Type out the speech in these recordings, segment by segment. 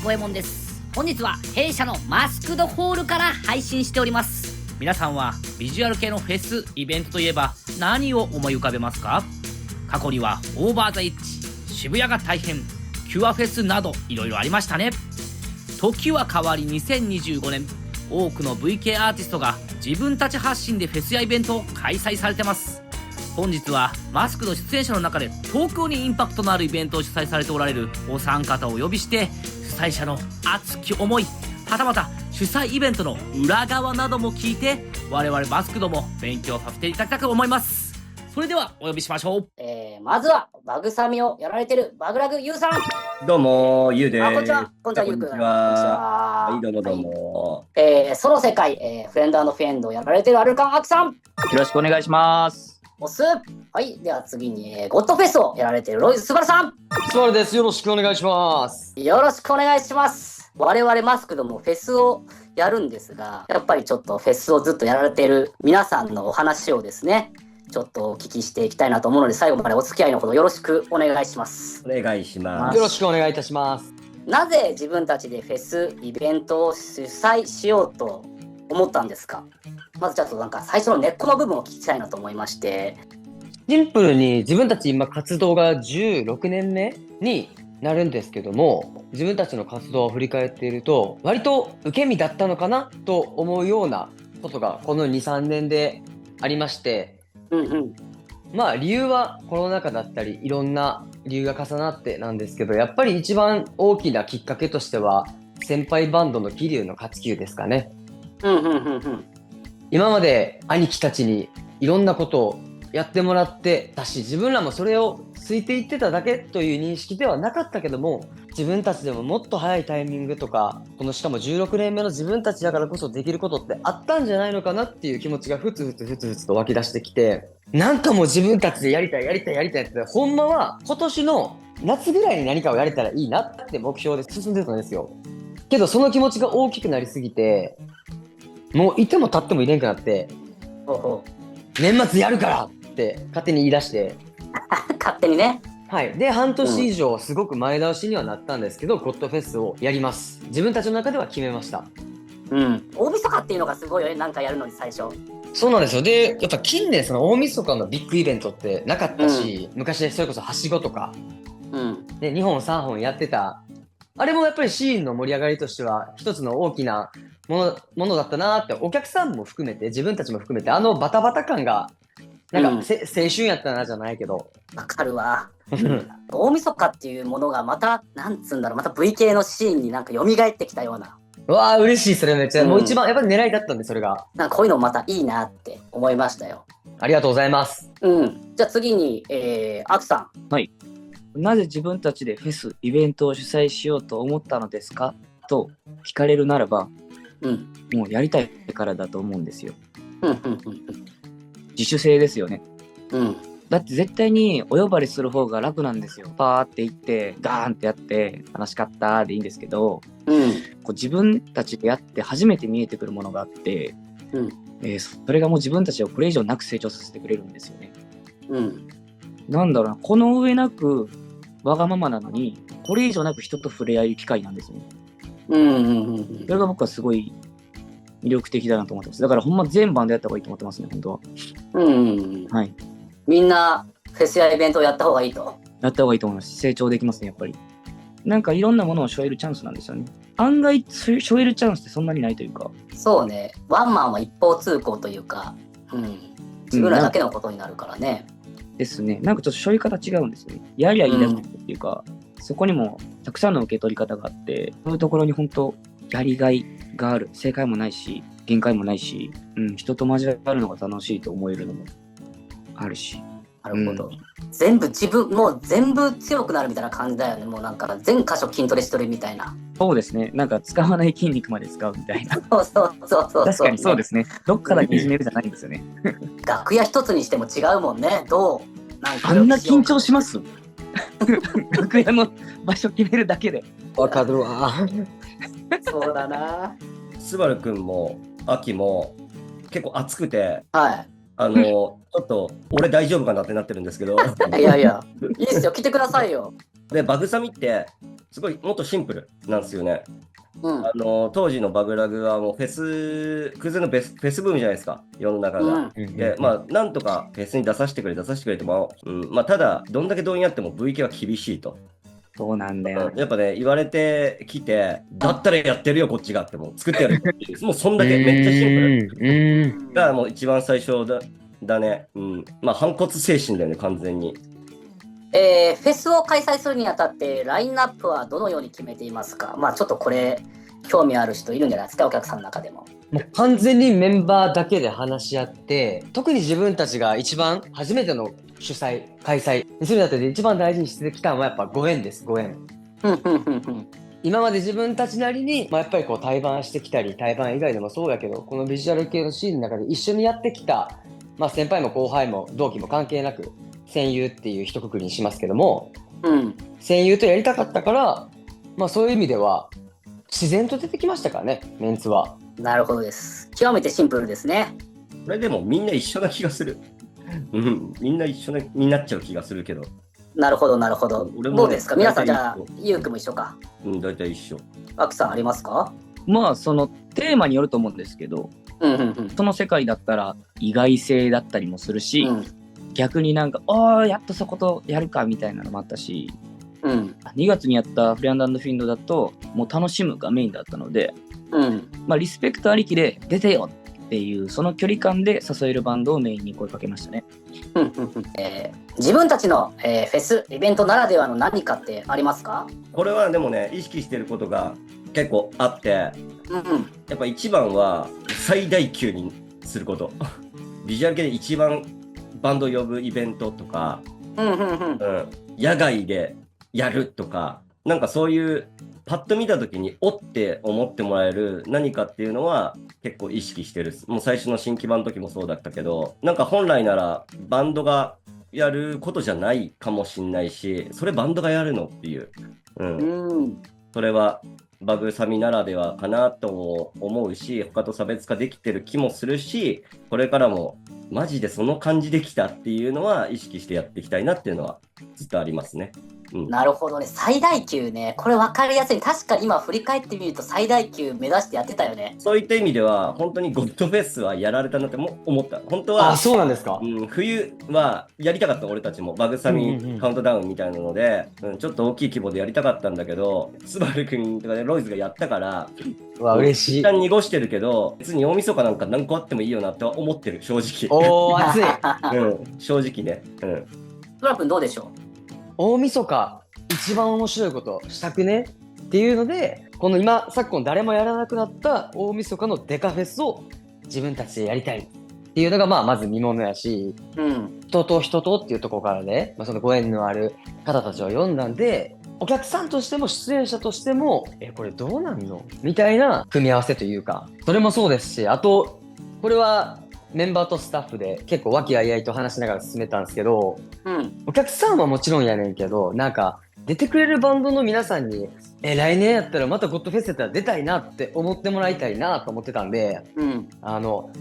五右衛門です。本日は弊社のマスクドホールから配信しております。皆さんはビジュアル系のフェスイベントといえば何を思い浮かべますか？過去にはオーバーザエッジ、渋谷が大変、キュアフェスなどいろいろありましたね。時は変わり2025年、多くの VK アーティストが自分たち発信でフェスやイベントを開催されてます。本日はマスクの出演者の中で東京にインパクトのあるイベントを主催されておられるお三方をお呼びして、主催者の熱き思い、はたまた主催イベントの裏側なども聞いて、我々マスクドも勉強させていただきたく思います。それではお呼びしましょう。まずはバグサミをやられてるバグラグユウさん。どうもゆうです。こんにちは。こんにちは、ゆうくん。こんにちは。はい、どうもどうも。ソロ世界、フレンド&フェンドをやられてるアルカンアキさん。よろしくお願いします。おす。はい、では次に、ゴッドフェスをやられてるロイズスバルさん。スバルです。よろしくお願いします。よろしくお願いします。我々マスクドもフェスをやるんですが、やっぱりちょっとフェスをずっとやられている皆さんのお話をですね、ちょっとお聞きしていきたいなと思うので、最後までお付き合いのほどよろしくお願いします。お願いします。よろしくお願いいたします。なぜ自分たちでフェスイベントを主催しようと思ったんですか？まずちょっとなんか最初の根っこの部分を聞きたいなと思いまして。シンプルに自分たち今活動が16年目になるんですけども、自分たちの活動を振り返っていると割と受け身だったのかなと思うようなことがこの 2,3 年でありまして、まあ理由はコロナ禍だったりいろんな理由が重なってなんですけど、やっぱり一番大きなきっかけとしては先輩バンドの桐生の勝球ですかね。今まで兄貴たちにいろんなことをやってもらってたし、自分らもそれをついていってただけという認識ではなかったけども、自分たちでももっと早いタイミングとか、このしかも16年目の自分たちだからこそできることってあったんじゃないのかなっていう気持ちがふつふつと湧き出してきて、なんかもう自分たちでやりたいってほんまは今年の夏ぐらいに何かをやれたらいいなって目標で進んでたんですよ。けどその気持ちが大きくなりすぎて、もういても立ってもいれんくなって、年末やるからって勝手に言い出して勝手にね。はい。で半年以上すごく前倒しにはなったんですけど、ゴッドフェスをやります。自分たちの中では決めました。大晦日っていうのがすごいよね、なんかやるのに最初。そうなんですよ。でやっぱ近年その大晦日のビッグイベントってなかったし、昔それこそはしごとか、で2本3本やってたあれもやっぱりシーンの盛り上がりとしては一つの大きなものだったなって、お客さんも含めて自分たちも含めてあのバタバタ感がなんか、青春やったなじゃないけど。わかるわ。大晦日っていうものがまたなんつうんだろう、また VK のシーンになんか蘇ってきたような。うわー嬉しい。それめっちゃ、もう一番やっぱり狙いだったんで、それがなんかこういうのまたいいなって思いましたよ。ありがとうございます。じゃあ次にアキさん。はい。なぜ自分たちでフェスイベントを主催しようと思ったのですかと聞かれるならば、もうやりたいからだと思うんですよ。自主性ですよね。だって絶対にお呼ばれする方が楽なんですよ。パーって行ってガーンってやって楽しかったでいいんですけど、こう自分たちでやって初めて見えてくるものがあって、それがもう自分たちをこれ以上なく成長させてくれるんですよね。なんだろうな、この上なくわがままなのにこれ以上なく人と触れ合える機会なんですよね。それが僕はすごい魅力的だなと思ってます。だからほんま全バンドやった方がいいと思ってますね、本当は。はい。みんなフェスやイベントをやった方がいいと。やった方がいいと思います。成長できますね、やっぱり。なんかいろんなものを背負えるチャンスなんですよね。案外背負えるチャンスってそんなにないというか。そうね。ワンマンは一方通行というか、自分らだけのことになるからね。ですね。なんかちょっと背負い方違うんですよね。やりゃいいだけっていうか、そこにもたくさんの受け取り方があって、そういうところに本当やりがいがある。正解もないし、限界もないし、人と交わるのが楽しいと思えるのもあるし。なるほど。もう全部強くなるみたいな感じだよね。もうなんか全箇所筋トレしてるみたいな。そうですね。なんか使わない筋肉まで使うみたいな。そう。確かにそうですね。どっかだけいじめるじゃないんですよね。楽屋一つにしても違うもんね。なんかあんな緊張します楽屋の場所決めるだけで。わかるわ。そうだな。スバルくんもアキも結構熱くて、ちょっと俺大丈夫かなってなってるんですけどいやいいっすよ、来てくださいよ。でバグサミってすごいもっとシンプルなんですよね。うん。当時のバグラグはもうフェス、空前のフェスブームじゃないですか、世の中が。で、まあ、なんとかフェスに出させてくれっても、まあ、ただ、どんだけ動員あっても VK は厳しいと。そうなんだよ。やっぱね、言われてきて、だったらやってるよ、こっちがってもう作ってやる。もうそんだけ、めっちゃシンプル。がもう一番最初だね。まあ、反骨精神だよね、完全に。フェスを開催するにあたって、ラインナップはどのように決めていますか？まあちょっとこれ、興味ある人いるんじゃないですか、お客さんの中でも。もう完全にメンバーだけで話し合って、特に自分たちが一番初めての主催、開催にするにあたって一番大事にしてきたのはやっぱご縁です、ご縁。今まで自分たちなりに、やっぱりこう対バンしてきたり、対バン以外でもそうだけど、このビジュアル系のシーンの中で一緒にやってきた、先輩も後輩も同期も関係なく、戦友っていう一括りにしますけども、戦友とやりたかったから、そういう意味では自然と出てきましたからね、メンツは。なるほどです。極めてシンプルですね。これでもみんな一緒な気がする。みんな一緒になっちゃう気がするけど。なるほど、なるほど。どうですか皆さん、じゃあ、ゆうくんも一緒か。大体一緒。アキさんありますか？まあ、そのテーマによると思うんですけど、その世界だったら意外性だったりもするし、逆になんか、やっとそことやるかみたいなのもあったし、2月にやったフレアンド&フィンドだと、もう楽しむがメインだったので、リスペクトありきで出てよっていう、その距離感で誘えるバンドをメインに声かけましたね。自分たちの、フェス、イベントならではの何かってありますか？これはでもね、意識してることが結構あって、やっぱ一番は最大級にすること。ビジュアル系で一番バンド呼ぶイベントとか、野外でやるとか、なんかそういうパッと見た時におって思ってもらえる何かっていうのは結構意識してる。もう最初の新規版の時もそうだったけど、なんか本来ならバンドがやることじゃないかもしんないし、それバンドがやるのっていう、それはバグサミならではかなと思うし、他と差別化できてる気もするし、これからもマジでその感じできたっていうのは意識してやっていきたいなっていうのはずっとありますね。なるほどね。最大級ね。これ分かりやすい。確かに今振り返ってみると最大級目指してやってたよね。そういった意味では本当にゴッドフェスはやられたなって思った。本当は。あ、そうなんですか。冬はやりたかった俺たちもバグサミカウントダウンみたいなので、ちょっと大きい規模でやりたかったんだけど、スバル君とかねロイズがやったから、嬉しい。一旦濁してるけど、別に大晦日なんか何個あってもいいよなって思ってる、正直。熱い。正直ね。スバル君どうでしょう？大晦日一番面白いことしたくねっていうので、この昨今誰もやらなくなった大晦日のデカフェスを自分たちでやりたいっていうのがまず見ものやし、人と人とっていうところからね、そのご縁のある方たちを読んだんで、お客さんとしても出演者としてもこれどうなんのみたいな組み合わせというか、それもそうですし、あとこれはメンバーとスタッフで結構和気あいあいと話しながら進めたんですけど、お客さんはもちろんやねんけど、なんか出てくれるバンドの皆さんに来年やったらまたゴッドフェスやったら出たいなって思ってもらいたいなと思ってたんで、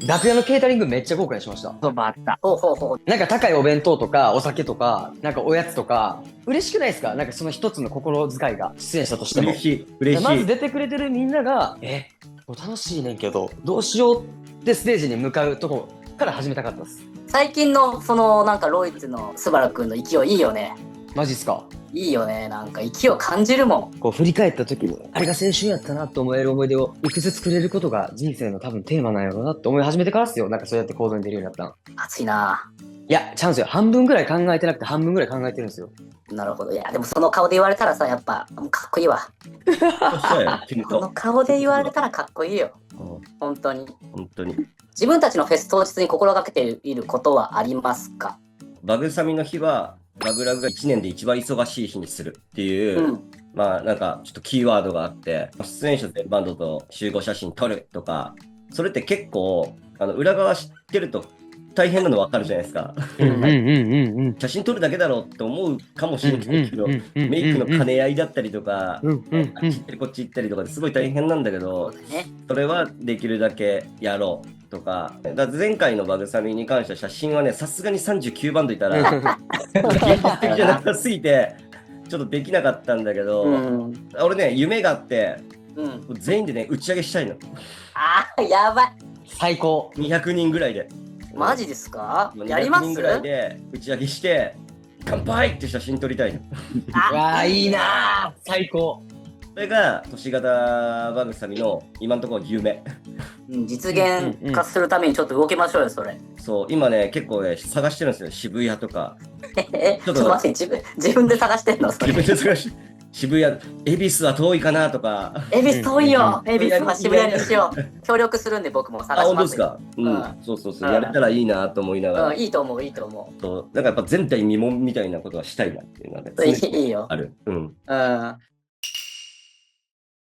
楽屋のケータリングめっちゃ豪華にしました。そうばあった。なんか高いお弁当とかお酒とかなんかおやつとか嬉しくないですか？なんかその一つの心遣いが出演者としても嬉しい。まず出てくれてるみんなが楽しいねんけどどうしようってステージに向かうとこから始めたかったです。最近のそのなんかロイツのスバラ君の勢いいいよね。マジっすか？いいよね。なんか勢いを感じるもん。こう振り返った時にあれが青春やったなと思える思い出をいくつ作れることが人生の多分テーマなんやろうなって思い始めてからっすよ。なんかそうやって行動に出るようになったの。熱いな。いやチャンスよ。半分ぐらい考えてなくて半分ぐらい考えてるんですよ。なるほど。いやでもその顔で言われたらさ、やっぱかっこいいわ。この顔で言われたらかっこいいよ。本当に。自分たちのフェス当日に心がけていることはありますか？バグサミの日はバグラグが1年で一番忙しい日にするっていう、なんかちょっとキーワードがあって、出演者でバンドと集合写真撮るとか、それって結構裏側知ってると大変なの分かるじゃないですか。写真撮るだけだろうって思うかもしれないけど、メイクの兼ね合いだったりとか、あっち行ったりこっち行ったりとかですごい大変なんだけど、それはできるだけやろうとか。だから前回のバグサミに関しては写真はね、さすがに39バンドいたら現実的じゃなさすぎて、ちょっとできなかったんだけど、俺ね、夢があって、全員でね、打ち上げしたいの。やばい。最高。200人ぐらいで。マジですか？やります？200人ぐらいで打ち上げして、乾杯って写真撮りたいの。うわー、いいなー。最高。それが都市型番組の今のところ夢。実現化するためにちょっと動きましょうよ、それ。そう、今ね、結構ね、探してるんですよ、渋谷とか。ちょっと待って、自分で探してんの？それ。自分で探して。渋谷、恵比寿は遠いかなとか。恵比寿遠いよ。恵比寿は渋谷にしよう。協力するんで僕も探します。本当ですか？そうそうそう。やれたらいいなと思いながら。いいと思う、いいと思う。そう、なんかやっぱ前代未聞みたいなことはしたいなっていうのはね。いいよ。ある。